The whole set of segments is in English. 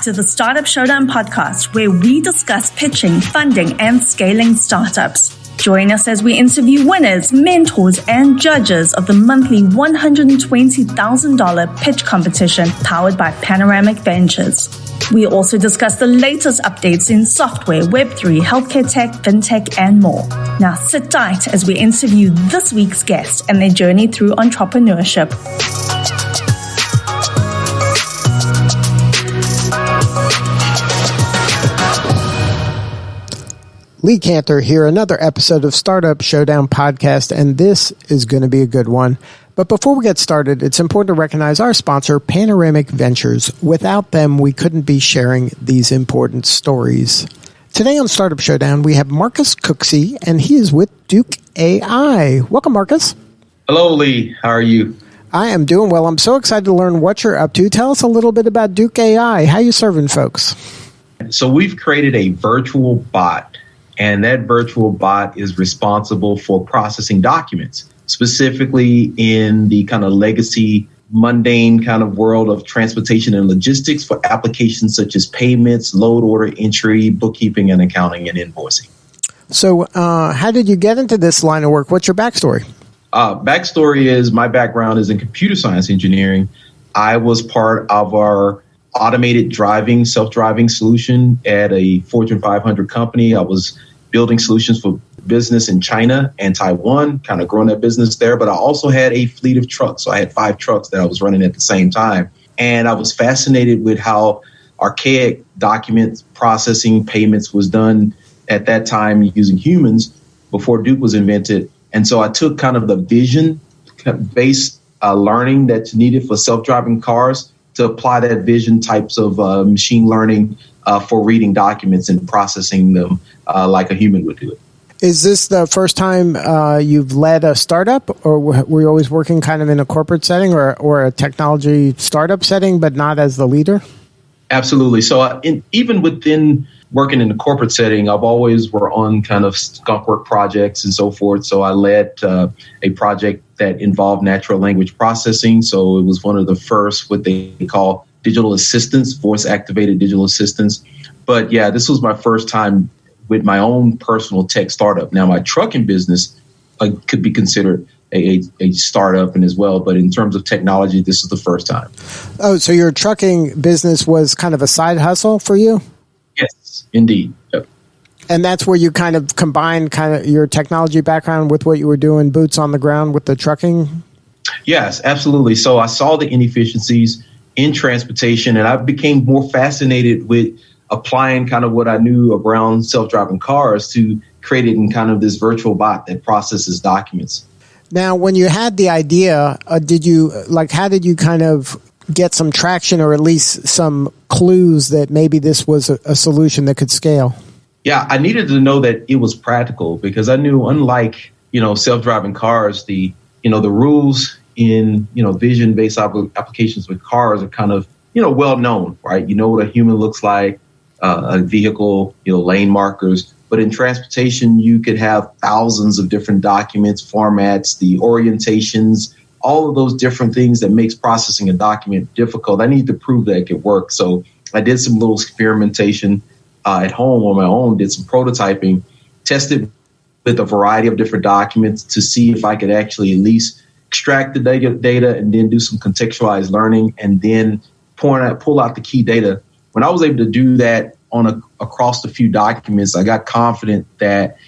to the Startup Showdown podcast, where we discuss pitching, funding, and scaling startups. Join us as we interview winners, mentors, and judges of the monthly $120,000 pitch competition powered by Panoramic Ventures. We also discuss the latest updates in software, Web3, healthcare tech, fintech, and more. Now sit tight as we interview this week's guest and their journey through entrepreneurship. Lee Cantor here, another episode of Startup Showdown podcast, and this is going to be a good one. But before we get started, it's important to recognize our sponsor, Panoramic Ventures. Without them, we couldn't be sharing these important stories. Today on Startup Showdown, we have Marcus Cooksey, and he is with DUKE.ai. Welcome, Marcus. Hello, Lee. How are you? I am doing well. I'm so excited to learn what you're up to. Tell us a little bit about DUKE.ai. How you serving folks? So we've created a virtual bot. And that virtual bot is responsible for processing documents, specifically in the kind of legacy, mundane kind of world of transportation and logistics for applications such as payments, load order entry, bookkeeping, and accounting and invoicing. So how did you get into this line of work? What's your backstory? Backstory is my background is in computer science engineering. I was part of our automated driving, self-driving solution at a Fortune 500 company. I was building solutions for business in China and Taiwan, kind of growing that business there. But I also had a fleet of trucks. So I had 5 trucks that I was running at the same time. And I was fascinated with how archaic document processing payments was done at that time using humans before Duke was invented. And so I took kind of the vision-based learning that's needed for self-driving cars to apply that vision types of machine learning for reading documents and processing them like a human would do it. Is this the first time you've led a startup, or were you always working kind of in a corporate setting or a technology startup setting, but not as the leader? Absolutely. So even within working in the corporate setting, I've always were on kind of skunk work projects and so forth. So I led a project that involved natural language processing. So it was one of the first, what they call digital assistants, voice activated digital assistants. But yeah, this was my first time with my own personal tech startup. Now, my trucking business could be considered a startup and as well. But in terms of technology, this is the first time. Oh, so your trucking business was kind of a side hustle for you? Yes, indeed. Yep. And that's where you kind of combined kind of your technology background with what you were doing, boots on the ground with the trucking? Yes, absolutely. So I saw the inefficiencies in transportation, and I became more fascinated with applying kind of what I knew around self-driving cars to create it in kind of this virtual bot that processes documents. Now, when you had the idea, how did you kind of get some traction or at least some clues that maybe this was a solution that could scale? Yeah, I needed to know that it was practical because I knew, unlike, self-driving cars, the rules in, vision-based applications with cars are kind of, well known, right? You know what a human looks like, a vehicle, lane markers. But in transportation, you could have thousands of different documents, formats, the orientations, all of those different things that makes processing a document difficult. I need to prove that it could work. So I did some little experimentation at home on my own, did some prototyping, tested with a variety of different documents to see if I could actually at least extract the data and then do some contextualized learning and then pull out the key data. When I was able to do that across a few documents, I got confident that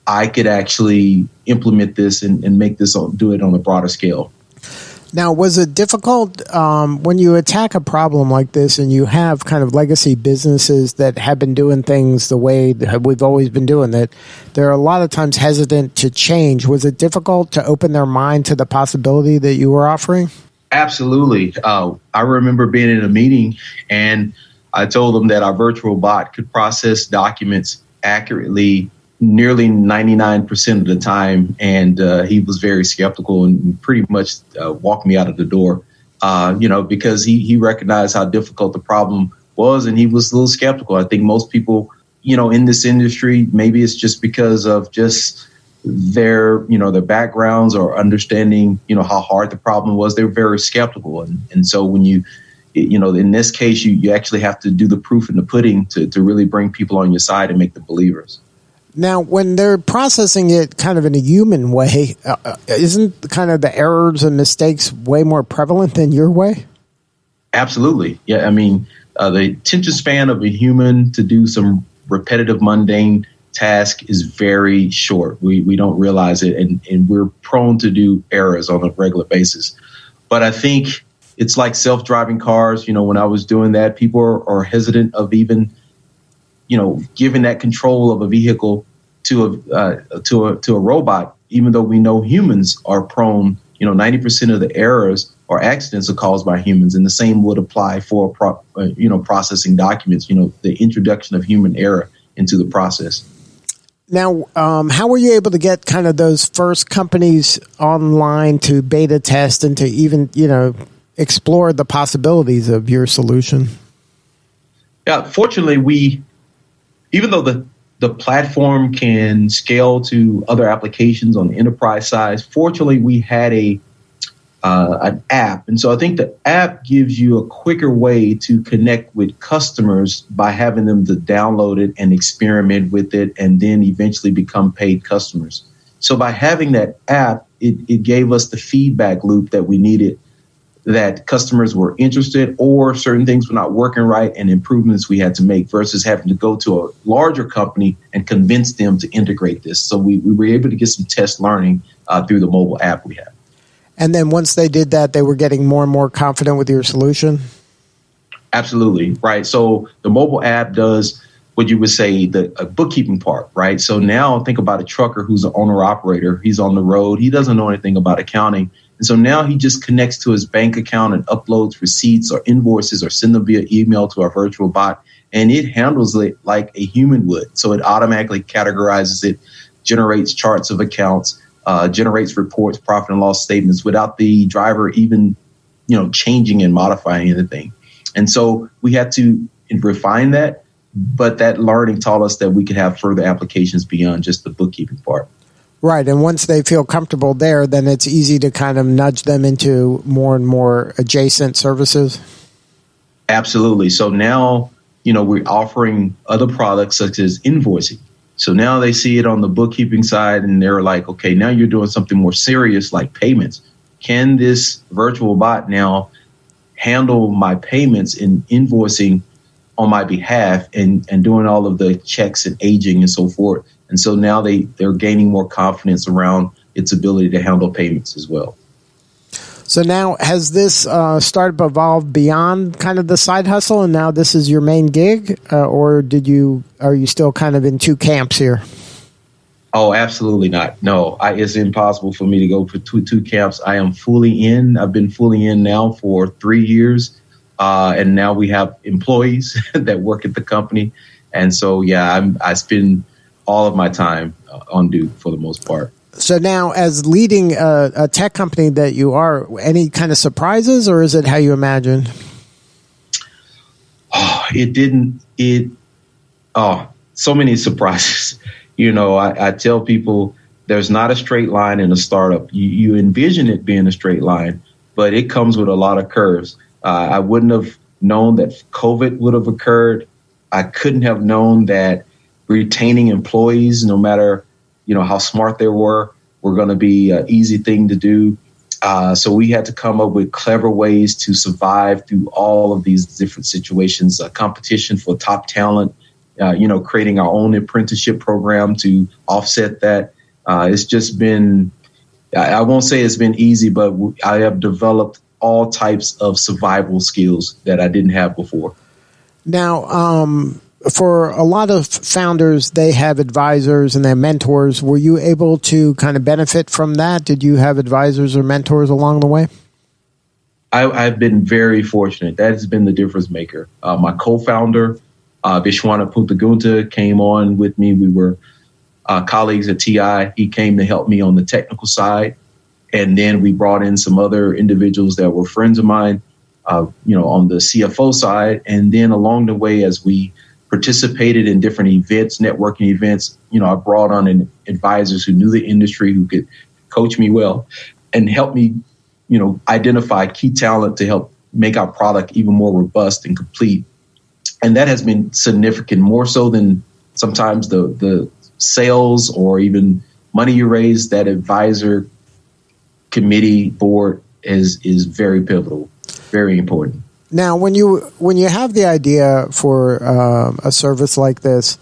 I could actually implement this and make this do it on a broader scale. Now, was it difficult when you attack a problem like this and you have kind of legacy businesses that have been doing things the way that we've always been doing that, they're a lot of times hesitant to change. Was it difficult to open their mind to the possibility that you were offering? Absolutely. I remember being in a meeting and I told them that our virtual bot could process documents accurately nearly 99% of the time. And he was very skeptical and pretty much walked me out of the door, because he recognized how difficult the problem was. And he was a little skeptical. I think most people, in this industry, maybe it's just because of just their backgrounds or understanding, how hard the problem was. They were very skeptical. And so when you in this case, you actually have to do the proof in the pudding to really bring people on your side and make them believers. Now, when they're processing it kind of in a human way, isn't kind of the errors and mistakes way more prevalent than your way? Absolutely. Yeah. I mean, the attention span of a human to do some repetitive, mundane task is very short. We don't realize it, and we're prone to do errors on a regular basis. But I think it's like self-driving cars. When I was doing that, people are hesitant of even, giving that control of a vehicle to a robot, even though we know humans are prone. 90% of the errors or accidents are caused by humans, and the same would apply for processing documents. The introduction of human error into the process. Now, how were you able to get kind of those first companies online to beta test and to even explore the possibilities of your solution? Yeah, fortunately, even though the platform can scale to other applications on the enterprise side, fortunately, we had an app. And so I think the app gives you a quicker way to connect with customers by having them to download it and experiment with it and then eventually become paid customers. So by having that app, it gave us the feedback loop that we needed, that customers were interested or certain things were not working right and improvements we had to make versus having to go to a larger company and convince them to integrate this. So we were able to get some test learning through the mobile app we have. And then once they did that, they were getting more and more confident with your solution? Absolutely, right. So the mobile app does what you would say the bookkeeping part, right? So now think about a trucker who's an owner-operator. He's on the road. He doesn't know anything about accounting. And so now he just connects to his bank account and uploads receipts or invoices or send them via email to our virtual bot. And it handles it like a human would. So it automatically categorizes it, generates charts of accounts, generates reports, profit and loss statements without the driver even, changing and modifying anything. And so we had to refine that, but that learning taught us that we could have further applications beyond just the bookkeeping part. Right. And once they feel comfortable there, then it's easy to kind of nudge them into more and more adjacent services. Absolutely. So now, we're offering other products such as invoicing. So now they see it on the bookkeeping side and they're like, okay, now you're doing something more serious like payments. Can this virtual bot now handle my payments and invoicing on my behalf and doing all of the checks and aging and so forth? And so now they're gaining more confidence around its ability to handle payments as well. So now has this startup evolved beyond kind of the side hustle, and now this is your main gig, or are you still kind of in two camps here? Oh, absolutely not. No, it's impossible for me to go for two camps. I am fully in. I've been fully in now for 3 years, and now we have employees that work at the company. And so, I spend all of my time on Duke for the most part. So now, as leading a tech company that you are, any kind of surprises, or is it how you imagined? So many surprises. I tell people there's not a straight line in a startup. You envision it being a straight line, but it comes with a lot of curves. I wouldn't have known that COVID would have occurred. I couldn't have known that retaining employees, no matter how smart they were going to be an easy thing to do. So we had to come up with clever ways to survive through all of these different situations, competition for top talent, creating our own apprenticeship program to offset that. It's just been, I won't say it's been easy, but I have developed all types of survival skills that I didn't have before. Now, for a lot of founders, they have advisors and they have mentors. Were you able to kind of benefit from that? Did you have advisors or mentors along the way? I've been very fortunate. That has been the difference maker. My co-founder, Vishwana Puntagunta, came on with me. We were colleagues at TI. He came to help me on the technical side. And then we brought in some other individuals that were friends of mine, on the CFO side. And then along the way, as we participated in different events, networking events, I brought on advisors who knew the industry, who could coach me well and help me, identify key talent to help make our product even more robust and complete. And that has been significant, more so than sometimes the sales or even money you raise. That advisor committee board is very pivotal, very important. Now, when you have the idea for a service like this,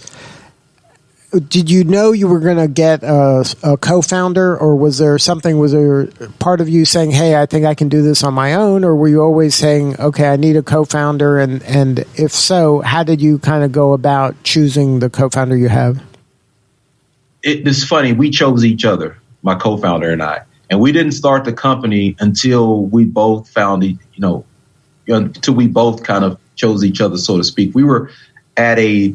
did you know you were going to get a co-founder, or was there part of you saying, hey, I think I can do this on my own, or were you always saying, okay, I need a co-founder, and if so, how did you kind of go about choosing the co-founder you have? It's funny, we chose each other, my co-founder and I, and we didn't start the company until we both until we both kind of chose each other, so to speak. We were at a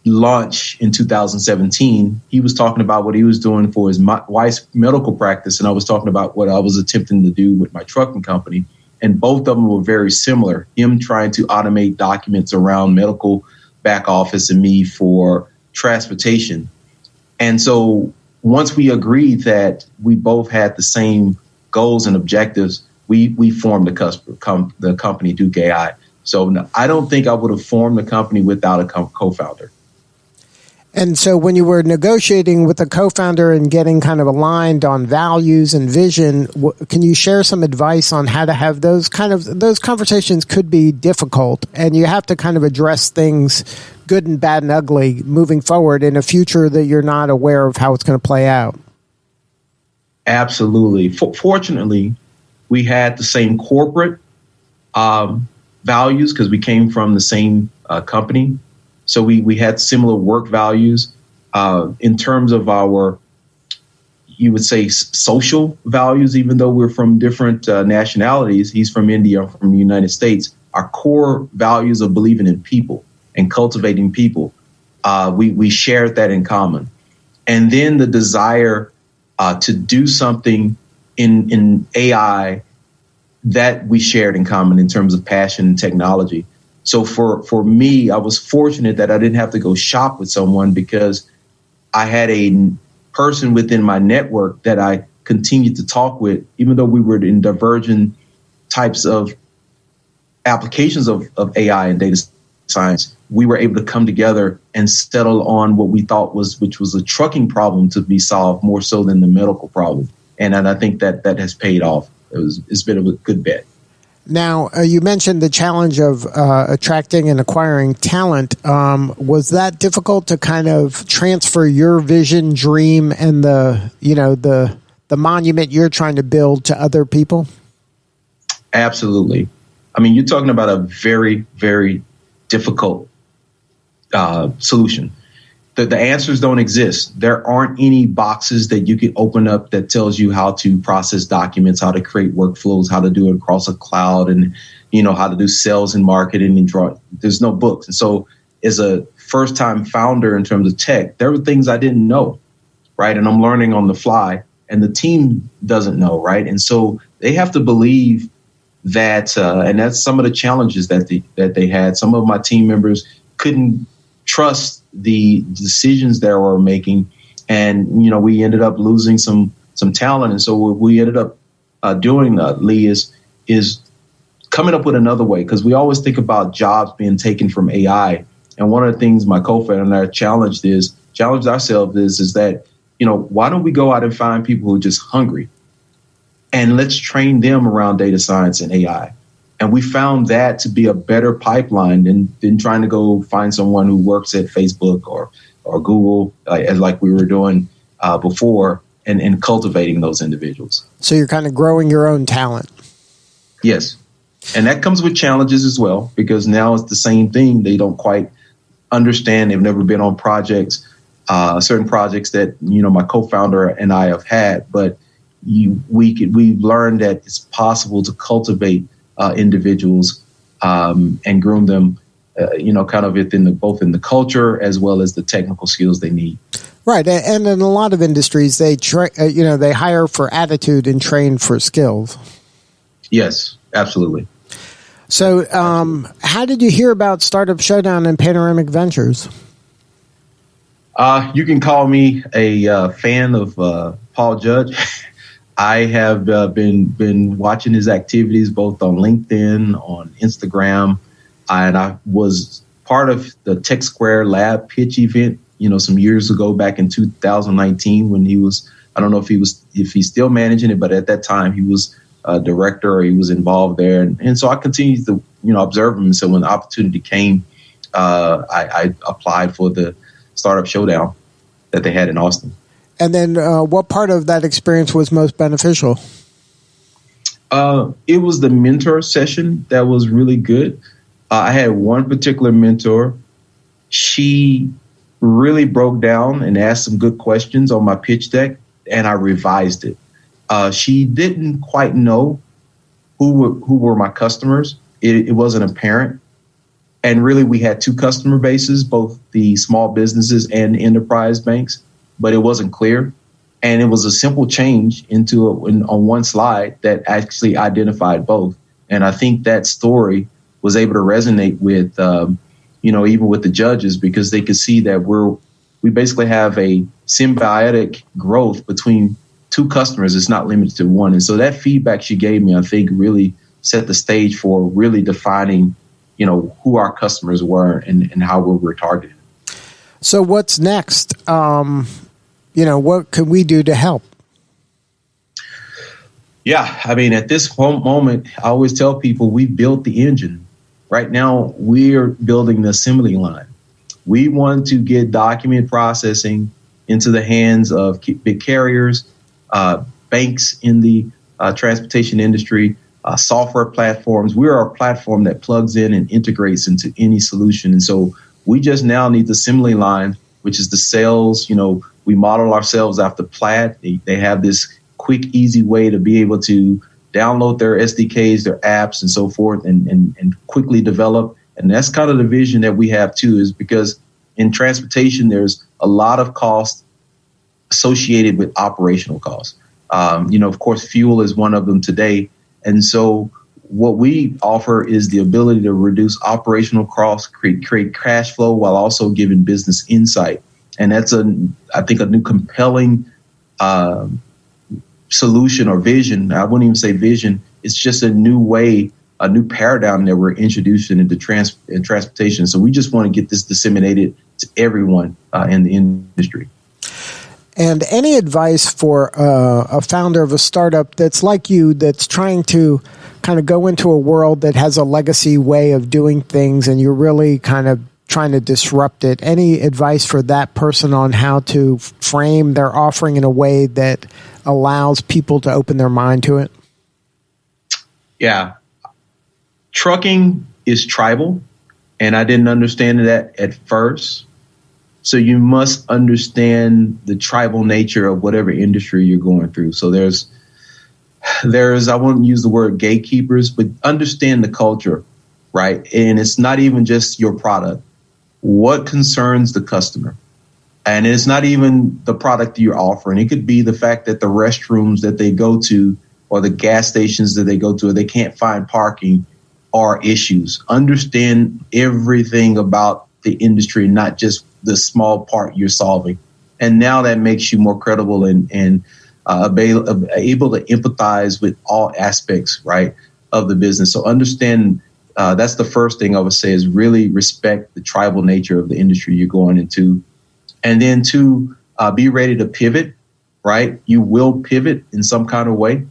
launch in 2017. He was talking about what he was doing for his wife's medical practice, and I was talking about what I was attempting to do with my trucking company. And both of them were very similar. Him trying to automate documents around medical back office, and me for transportation. And so once we agreed that we both had the same goals and objectives, we formed the company DUKE.ai. So I don't think I would have formed the company without a co-founder. And so when you were negotiating with a co-founder and getting kind of aligned on values and vision, can you share some advice on how to have those conversations? Could be difficult, and you have to kind of address things, good and bad and ugly, moving forward in a future that you're not aware of how it's going to play out. Absolutely. Fortunately, we had the same corporate values because we came from the same company. So we had similar work values in terms of our, you would say, social values, even though we're from different nationalities. He's from India, I'm from the United States. Our core values of believing in people and cultivating people, we shared that in common. And then the desire to do something in AI that we shared in common in terms of passion and technology. So for me, I was fortunate that I didn't have to go shop with someone because I had a person within my network that I continued to talk with, even though we were in divergent types of applications of AI and data science. We were able to come together and settle on what we thought which was a trucking problem to be solved more so than the medical problem. And I think that has paid off. It's been a good bet. Now, you mentioned the challenge of attracting and acquiring talent. Was that difficult to kind of transfer your vision, dream, and the monument you're trying to build to other people? Absolutely. I mean, you're talking about a very, very difficult solution. The answers don't exist. There aren't any boxes that you can open up that tells you how to process documents, how to create workflows, how to do it across a cloud, and how to do sales and marketing and draw. There's no books. And so as a first-time founder in terms of tech, there were things I didn't know, right? And I'm learning on the fly, and the team doesn't know, right? And so they have to believe that, and that's some of the challenges that they had. Some of my team members couldn't trust the decisions that we're making, and we ended up losing some talent. And so what we ended up doing, Lee, is coming up with another way, because we always think about jobs being taken from AI. And one of the things my co-founder and I challenged ourselves is that why don't we go out and find people who are just hungry, and let's train them around data science and AI. And we found that to be a better pipeline than trying to go find someone who works at Facebook or Google, like we were doing before, and cultivating those individuals. So you're kind of growing your own talent. Yes. And that comes with challenges as well, because now it's the same thing. They don't quite understand. They've never been on projects, certain projects that, my co-founder and I have had. But we've learned that it's possible to cultivate individuals and groom them, kind of both in the culture as well as the technical skills they need. Right, and in a lot of industries, they they hire for attitude and train for skills. Yes, absolutely. So, how did you hear about Startup Showdown and Panoramic Ventures? You can call me a fan of Paul Judge. I have been watching his activities both on LinkedIn, on Instagram, and I was part of the Tech Square Lab pitch event, some years ago back in 2019 when he was, I don't know if he's still managing it, but at that time he was a director or he was involved there. And so I continued to, observe him. And so when the opportunity came, I applied for the Startup Showdown that they had in Austin. And then what part of that experience was most beneficial? It was the mentor session that was really good. I had one particular mentor. She really broke down and asked some good questions on my pitch deck, and I revised it. She didn't quite know who were my customers. It wasn't apparent. And really, we had two customer bases, both the small businesses and enterprise banks, but it wasn't clear. And it was a simple change on one slide that actually identified both. And I think that story was able to resonate with, even with the judges, because they could see that we basically have a symbiotic growth between two customers. It's not limited to one. And so that feedback she gave me, I think, really set the stage for really defining, who our customers were and how we were targeted. So what's next? What can we do to help? Yeah, at this moment, I always tell people we built the engine. Right now, we're building the assembly line. We want to get document processing into the hands of big carriers, banks in the transportation industry, software platforms. We are a platform that plugs in and integrates into any solution. And so we just now need the assembly line, which is the sales. We model ourselves after Plaid. They have this quick, easy way to be able to download their SDKs, their apps, and so forth, and quickly develop. And that's kind of the vision that we have, too, is because in transportation, there's a lot of cost associated with operational costs. Of course, fuel is one of them today. And so what we offer is the ability to reduce operational costs, create cash flow while also giving business insight. And that's, I think, a new compelling solution or vision. I wouldn't even say vision. It's just a new way, a new paradigm that we're introducing into transportation. So we just want to get this disseminated to everyone in the industry. And any advice for a founder of a startup that's like you, that's trying to kind of go into a world that has a legacy way of doing things and you're really kind of trying to disrupt it? Any advice for that person on how to frame their offering in a way that allows people to open their mind to it? Yeah. Trucking is tribal, and I didn't understand that at first. So you must understand the tribal nature of whatever industry you're going through. So there's I won't use the word gatekeepers, but understand the culture, right? And it's not even just your product. What concerns the customer? And it's not even the product you're offering. It could be the fact that the restrooms that they go to or the gas stations that they go to, or they can't find parking, are issues. Understand everything about the industry, not just the small part you're solving. And now that makes you more credible and able to empathize with all aspects, right, of the business. So understand, that's the first thing I would say, is really respect the tribal nature of the industry you're going into. And then two, be ready to pivot, right? You will pivot in some kind of way,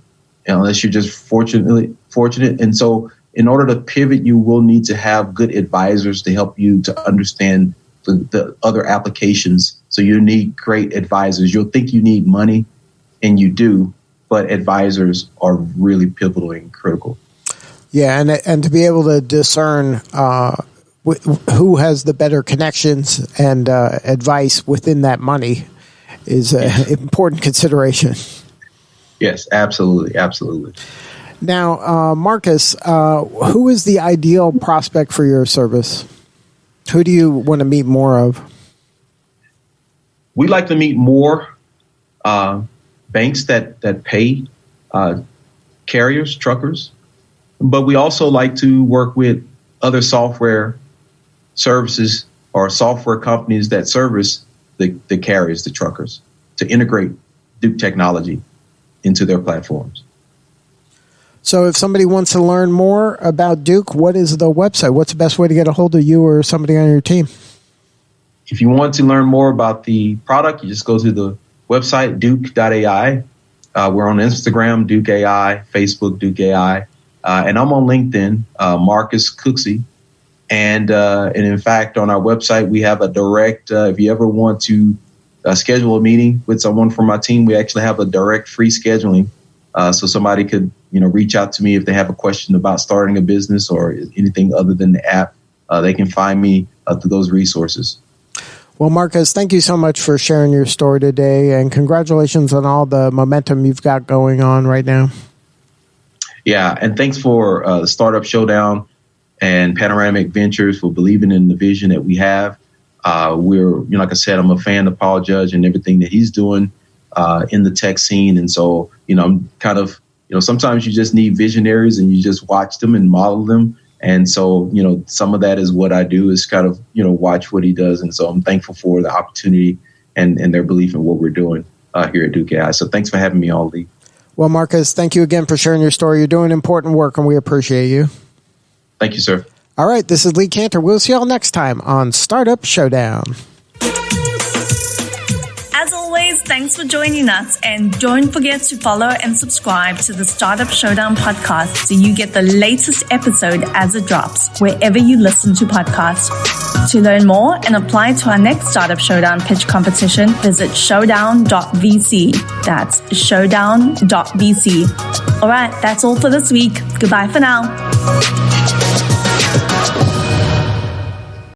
unless you're just fortunate. And so in order to pivot, you will need to have good advisors to help you to understand the other applications. So you need great advisors. You'll think you need money, and you do, but advisors are really pivotal and critical. Yeah, and to be able to discern who has the better connections and advice within that money is an important consideration. Yes, absolutely, absolutely. Now, Marcus, who is the ideal prospect for your service? Who do you want to meet more of? We like to meet more banks that pay carriers, truckers, but we also like to work with other software services or software companies that service the carriers, the truckers, to integrate Duke technology into their platforms. So if somebody wants to learn more about Duke, what is the website? What's the best way to get a hold of you or somebody on your team? If you want to learn more about the product, you just go to the website, DUKE.ai. We're on Instagram, DUKE.ai, Facebook, DUKE.ai. And I'm on LinkedIn, Marcus Cooksey. And in fact, on our website, we have a direct, if you ever want to schedule a meeting with someone from our team, we actually have a direct free scheduling. So somebody could, reach out to me if they have a question about starting a business or anything other than the app. They can find me through those resources. Well, Marcus, thank you so much for sharing your story today, and congratulations on all the momentum you've got going on right now. Yeah, and thanks for the Startup Showdown and Panoramic Ventures for believing in the vision that we have. We're, like I said, I'm a fan of Paul Judge and everything that he's doing in the tech scene. And so, I'm kind of, sometimes you just need visionaries and you just watch them and model them. And so, some of that is what I do is kind of, watch what he does. And so I'm thankful for the opportunity and their belief in what we're doing here at DUKE.ai. So thanks for having me on, Lee. Well, Marcus, thank you again for sharing your story. You're doing important work and we appreciate you. Thank you, sir. All right, this is Lee Cantor. We'll see y'all next time on Startup Showdown. As always, thanks for joining us, and don't forget to follow and subscribe to the Startup Showdown podcast so you get the latest episode as it drops, wherever you listen to podcasts. To learn more and apply to our next Startup Showdown pitch competition, visit showdown.vc. That's showdown.vc. All right, that's all for this week. Goodbye for now.